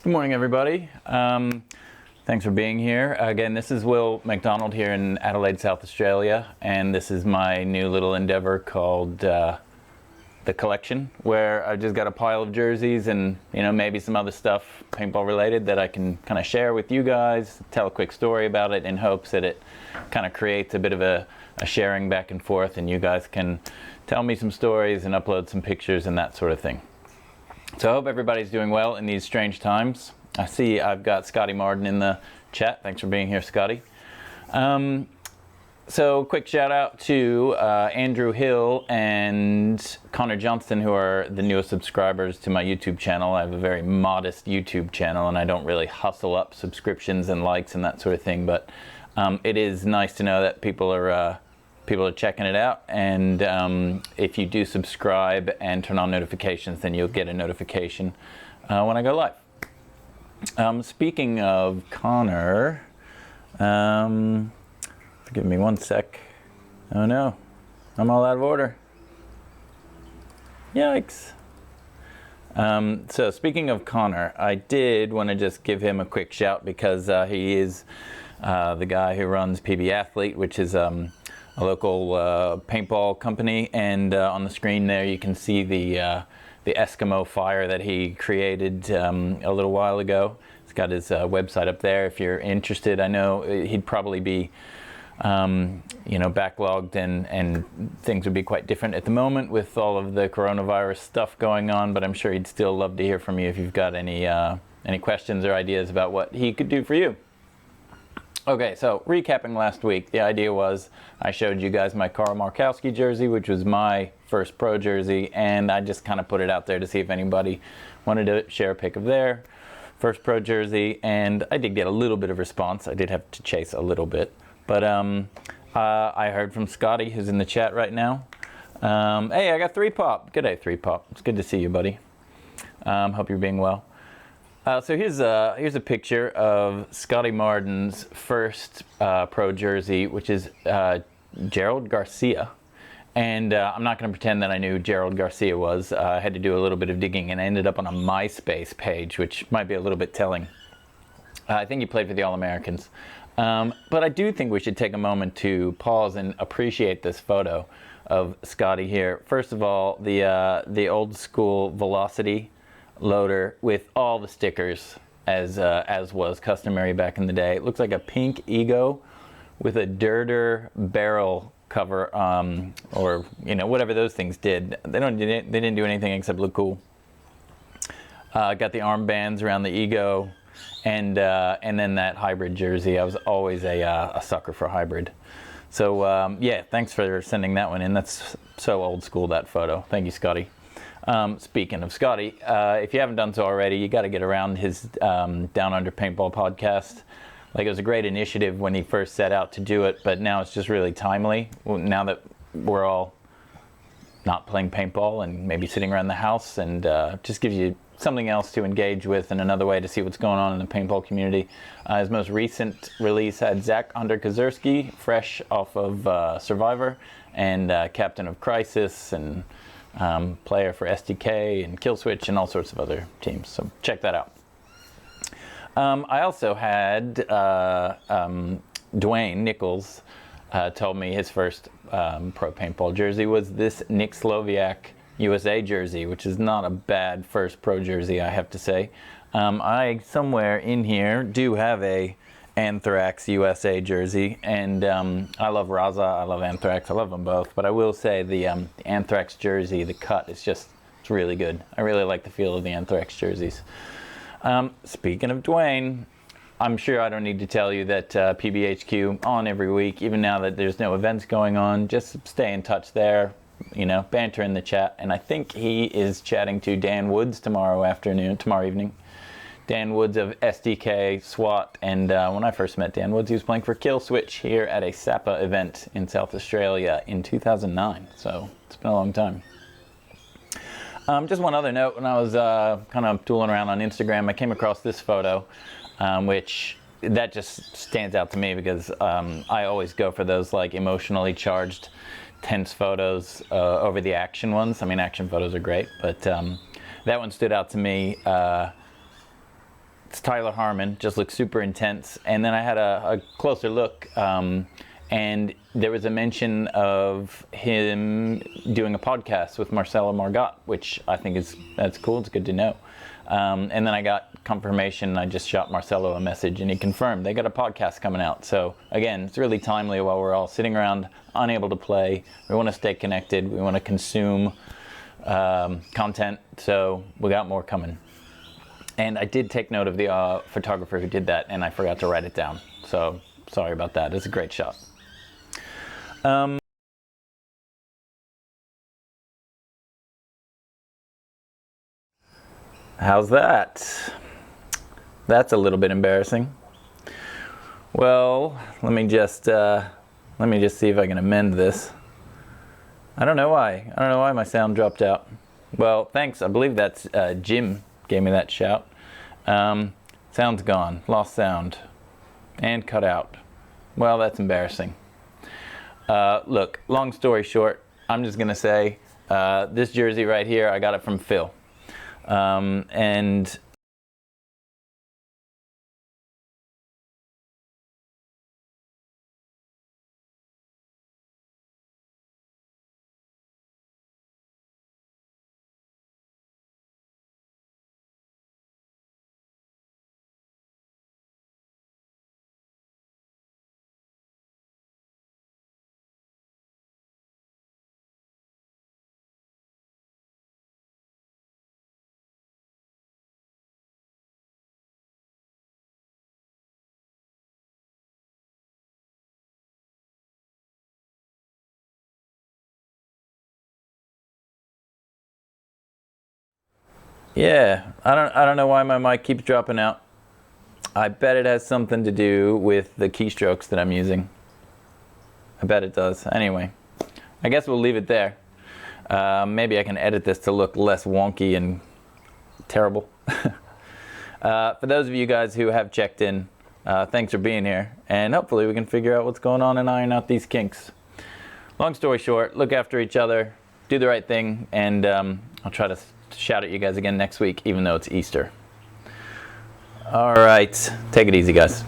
Good morning, everybody. Thanks for being here. Again, this is Will McDonald here in Adelaide, South Australia, and this is my new little endeavor called The Collection, where I've just got a pile of jerseys and maybe some other stuff paintball related that I can kind of share with you guys, tell a quick story about it in hopes that it kind of creates a bit of a sharing back and forth, and you guys can tell me some stories and upload some pictures and that sort of thing. So I hope everybody's doing well in these strange times. I see I've got Scotty Martin in the chat. Thanks for being here, Scotty. So quick shout out to Andrew Hill and Connor Johnston, who are the newest subscribers to my YouTube channel. I have a very modest YouTube channel and I don't really hustle up subscriptions and likes and that sort of thing, but it is nice to know that people are checking it out, and if you do subscribe and turn on notifications, then you'll get a notification when I go live. Speaking of Connor, give me one sec. Oh no, I'm all out of order. Yikes. So speaking of Connor, I did want to just give him a quick shout because he is the guy who runs PB Athlete, which is a local paintball company, and on the screen there you can see the Eskimo fire that he created a little while ago. He's got his website up there if you're interested. I know he'd probably be backlogged and things would be quite different at the moment with all of the coronavirus stuff going on, but I'm sure he'd still love to hear from you if you've got any questions or ideas about what he could do for you. Okay, so recapping last week, the idea was I showed you guys my Carl Markowski jersey, which was my first pro jersey, and I just kind of put it out there to see if anybody wanted to share a pic of their first pro jersey, and I did get a little bit of response. I did have to chase a little bit, but I heard from Scotty, who's in the chat right now. Hey, I got 3Pop. Good day, 3Pop. It's good to see you, buddy. Hope you're being well. So here's a picture of Scotty Martin's first pro jersey, which is Gerald Garcia. And I'm not going to pretend that I knew who Gerald Garcia was. I had to do a little bit of digging, and I ended up on a MySpace page, which might be a little bit telling. I think he played for the All-Americans. But I do think we should take a moment to pause and appreciate this photo of Scotty here. First of all, the old school Velocity loader with all the stickers as was customary back in the day. It looks like a pink Ego with a Dirter barrel cover, or whatever those things did. They didn't do anything except look cool. Got the armbands around the Ego, and then that hybrid jersey. I was always a sucker for hybrid. So yeah, thanks for sending that one in. That's so old school, that photo. Thank you, Scotty. Speaking of Scotty, if you haven't done so already, you got to get around his Down Under Paintball podcast. Like, it was a great initiative when he first set out to do it, but now it's just really timely. Now that we're all not playing paintball and maybe sitting around the house, and just gives you something else to engage with and another way to see what's going on in the paintball community. His most recent release had Zach Underkazerski, fresh off of Survivor, and captain of Crisis, and player for SDK and Killswitch and all sorts of other teams. So check that out. I also had Dwayne Nichols told me his first pro paintball jersey was this Nick Sloviak USA jersey, which is not a bad first pro jersey, I have to say. I somewhere in here do have a Anthrax USA jersey, and I love Raza, I love Anthrax, I love them both, but I will say the Anthrax jersey, the cut is it's really good. I really like the feel of the Anthrax jerseys. Speaking of Dwayne, I'm sure I don't need to tell you that PBHQ on every week, even now that there's no events going on. Just stay in touch there, banter in the chat, and I think he is chatting to Dan Woods tomorrow evening. Dan Woods of SDK, SWAT, and when I first met Dan Woods, he was playing for Kill Switch here at a SAPA event in South Australia in 2009, so it's been a long time. Just one other note, when I was kind of tooling around on Instagram, I came across this photo, which that just stands out to me because I always go for those like emotionally charged, tense photos over the action ones. I mean, action photos are great, but that one stood out to me. It's Tyler Harmon, just looks super intense. And then I had a closer look, and there was a mention of him doing a podcast with Marcelo Margot, which I think that's cool. It's good to know. And then I got confirmation. I just shot Marcelo a message, and he confirmed they got a podcast coming out. So again, it's really timely while we're all sitting around unable to play. We want to stay connected. We want to consume content. So we got more coming. And I did take note of the photographer who did that, and I forgot to write it down. So sorry about that. It's a great shot. How's that? That's a little bit embarrassing. Well, let me just see if I can amend this. I don't know why. I don't know why my sound dropped out. Well, thanks. I believe that's Jim gave me that shout. Sound's gone. Lost sound. And cut out. Well, that's embarrassing. Look, long story short, I'm just going to say this jersey right here, I got it from Phil. And yeah, I don't know why my mic keeps dropping out. I bet it has something to do with the keystrokes that I'm using. I bet it does. Anyway, I guess we'll leave it there. Maybe I can edit this to look less wonky and terrible. For those of you guys who have checked in, thanks for being here, and hopefully we can figure out what's going on and iron out these kinks. Long story short, look after each other, do the right thing, and I'll try to shout at you guys again next week, even though it's Easter. All right, take it easy, guys.